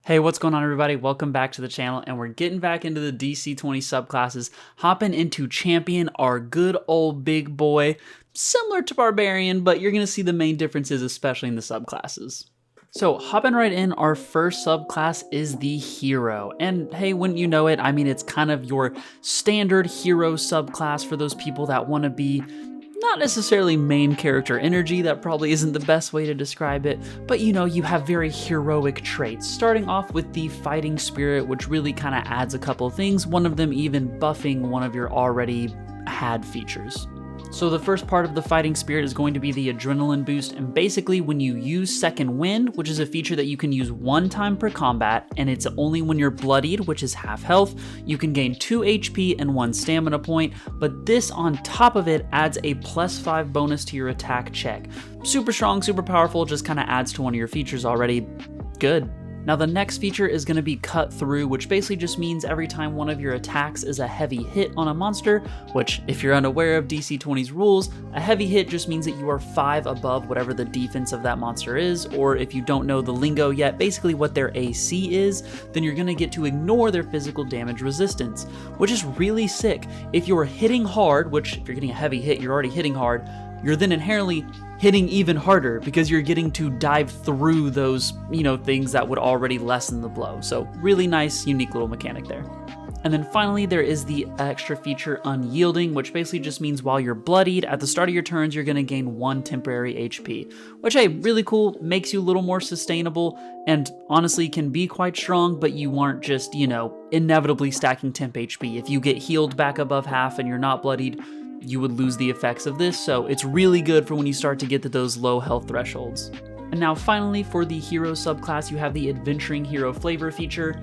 Hey, what's going on everybody? Welcome back to the channel, and we're getting back into the DC20 subclasses, hopping into Champion, our good old big boy, similar to Barbarian, but you're going to see the main differences, especially in the subclasses. So hopping right in, our first subclass is the Hero, and hey, wouldn't you know it, I mean, it's kind of your standard hero subclass for those people that want to be not necessarily main character energy, that probably isn't the best way to describe it, but you know, you have very heroic traits, starting off with the fighting spirit, which really kind of adds a couple of things, one of them even buffing one of your already had features. So the first part of the fighting spirit is going to be the adrenaline boost, and basically when you use Second Wind, which is a feature that you can use one time per combat, and it's only when you're bloodied, which is half health, you can gain 2 HP and 1 stamina point, but this on top of it adds a +5 bonus to your attack check. Super strong, super powerful, just kind of adds to one of your features already. Good. Now the next feature is going to be Cut Through, which basically just means every time one of your attacks is a heavy hit on a monster, which if you're unaware of DC20's rules, a heavy hit just means that you are 5 above whatever the defense of that monster is, or if you don't know the lingo yet, basically what their AC is, then you're going to get to ignore their physical damage resistance, which is really sick. If you're hitting hard, which if you're getting a heavy hit, you're already hitting hard, you're then inherently hitting even harder because you're getting to dive through those, things that would already lessen the blow. So really nice, unique little mechanic there. And then finally, there is the extra feature Unyielding, which basically just means while you're bloodied, at the start of your turns, you're going to gain 1 temporary HP, which, hey, really cool, makes you a little more sustainable, and honestly can be quite strong, but you aren't just, inevitably stacking temp HP. If you get healed back above half and you're not bloodied, you would lose the effects of this, so it's really good for when you start to get to those low health thresholds. And now finally, for the hero subclass, you have the Adventuring Hero flavor feature.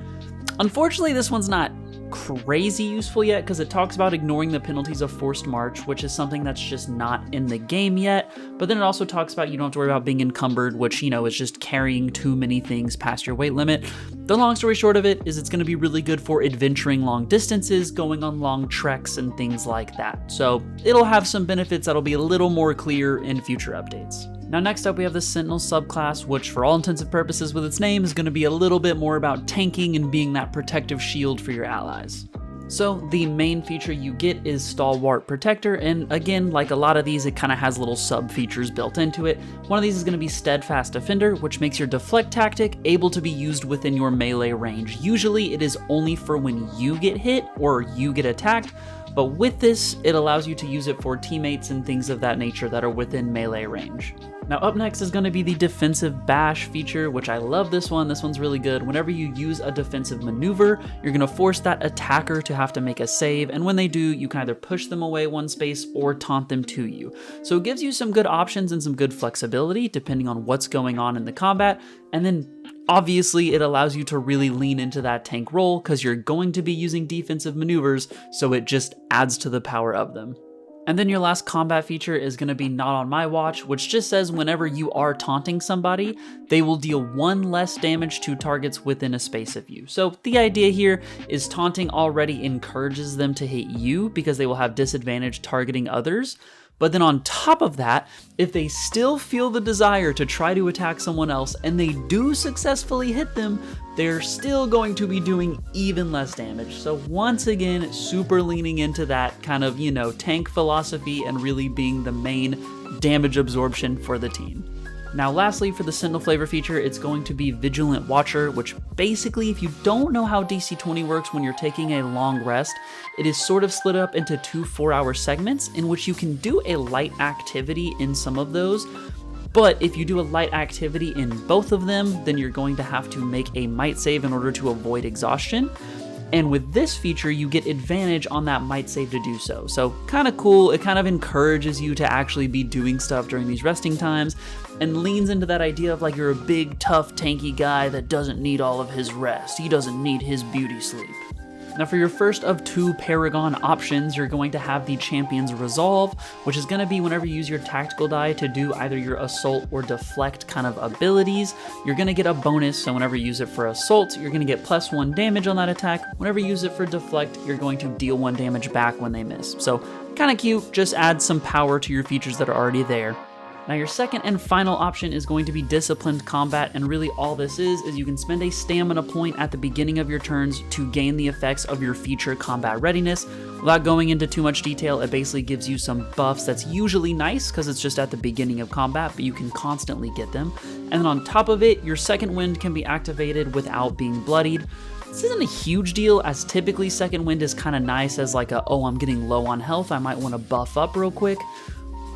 Unfortunately, this one's not crazy useful yet because it talks about ignoring the penalties of forced march, which is something that's just not in the game yet, but then it also talks about you don't have to worry about being encumbered, which is just carrying too many things past your weight limit. The long story short of it is it's going to be really good for adventuring long distances, going on long treks and things like that, so it'll have some benefits that'll be a little more clear in future updates. Now next up we have the Sentinel subclass, which for all intents and purposes with its name is going to be a little bit more about tanking and being that protective shield for your allies. So the main feature you get is Stalwart Protector, and again, like a lot of these, it kind of has little sub features built into it. One of these is going to be Steadfast Defender, which makes your deflect tactic able to be used within your melee range. Usually it is only for when you get hit or you get attacked, but with this, it allows you to use it for teammates and things of that nature that are within melee range. Now up next is going to be the Defensive Bash feature, which I love this one. This one's really good. Whenever you use a defensive maneuver, you're going to force that attacker to have to make a save, and when they do, you can either push them away 1 space or taunt them to you. So it gives you some good options and some good flexibility depending on what's going on in the combat, and then obviously it allows you to really lean into that tank role because you're going to be using defensive maneuvers, so it just adds to the power of them. And then your last combat feature is going to be Not on My Watch, which just says whenever you are taunting somebody, they will deal 1 less damage to targets within a space of you. So the idea here is taunting already encourages them to hit you because they will have disadvantage targeting others. But then on top of that, if they still feel the desire to try to attack someone else and they do successfully hit them, they're still going to be doing even less damage. So once again, super leaning into that kind of, tank philosophy and really being the main damage absorption for the team. Now lastly, for the Sentinel flavor feature, it's going to be Vigilant Watcher, which basically, if you don't know how DC20 works when you're taking a long rest, it is sort of split up into 2 4-hour segments in which you can do a light activity in some of those. But if you do a light activity in both of them, then you're going to have to make a might save in order to avoid exhaustion. And with this feature, you get advantage on that might save to do so. So kind of cool, it kind of encourages you to actually be doing stuff during these resting times and leans into that idea of like you're a big, tough, tanky guy that doesn't need all of his rest. He doesn't need his beauty sleep. Now for your first of 2 Paragon options, you're going to have the Champion's Resolve, which is going to be whenever you use your tactical die to do either your assault or deflect kind of abilities, you're going to get a bonus. So whenever you use it for assault, you're going to get +1 damage on that attack. Whenever you use it for deflect, you're going to deal 1 damage back when they miss. So kind of cute, just add some power to your features that are already there. Now your second and final option is going to be disciplined combat, and really all this is you can spend a stamina point at the beginning of your turns to gain the effects of your future combat readiness. Without going into too much detail, it basically gives you some buffs that's usually nice because it's just at the beginning of combat, but you can constantly get them. And then on top of it, your second wind can be activated without being bloodied. This isn't a huge deal, as typically second wind is kind of nice as like a, oh, I'm getting low on health, I might want to buff up real quick.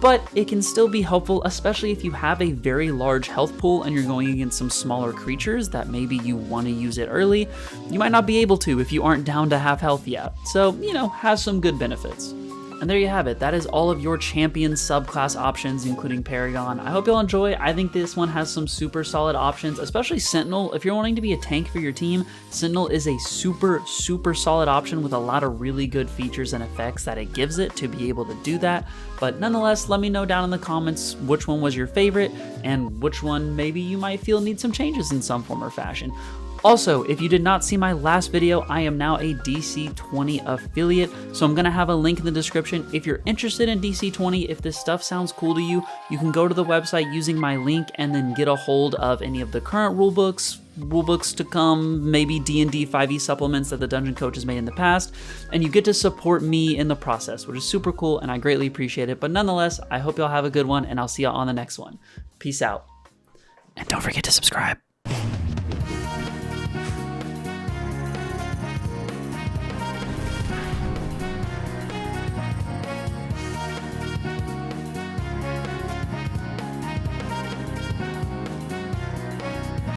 But it can still be helpful, especially if you have a very large health pool and you're going against some smaller creatures that maybe you want to use it early. You might not be able to if you aren't down to half health yet. So, you know, has some good benefits. And there you have it. That is all of your champion subclass options, including Paragon. I hope you'll enjoy. I think this one has some super solid options, especially Sentinel. If you're wanting to be a tank for your team, Sentinel is a super solid option with a lot of really good features and effects that it gives it to be able to do that. But nonetheless, let me know down in the comments which one was your favorite and which one maybe you might feel needs some changes in some form or fashion. Also, if you did not see my last video, I am now a DC20 affiliate, so I'm going to have a link in the description. If you're interested in DC20, if this stuff sounds cool to you, you can go to the website using my link and then get a hold of any of the current rulebooks to come, maybe D&D 5e supplements that the Dungeon Coach has made in the past, and you get to support me in the process, which is super cool, and I greatly appreciate it. But nonetheless, I hope y'all have a good one, and I'll see y'all on the next one. Peace out. And don't forget to subscribe.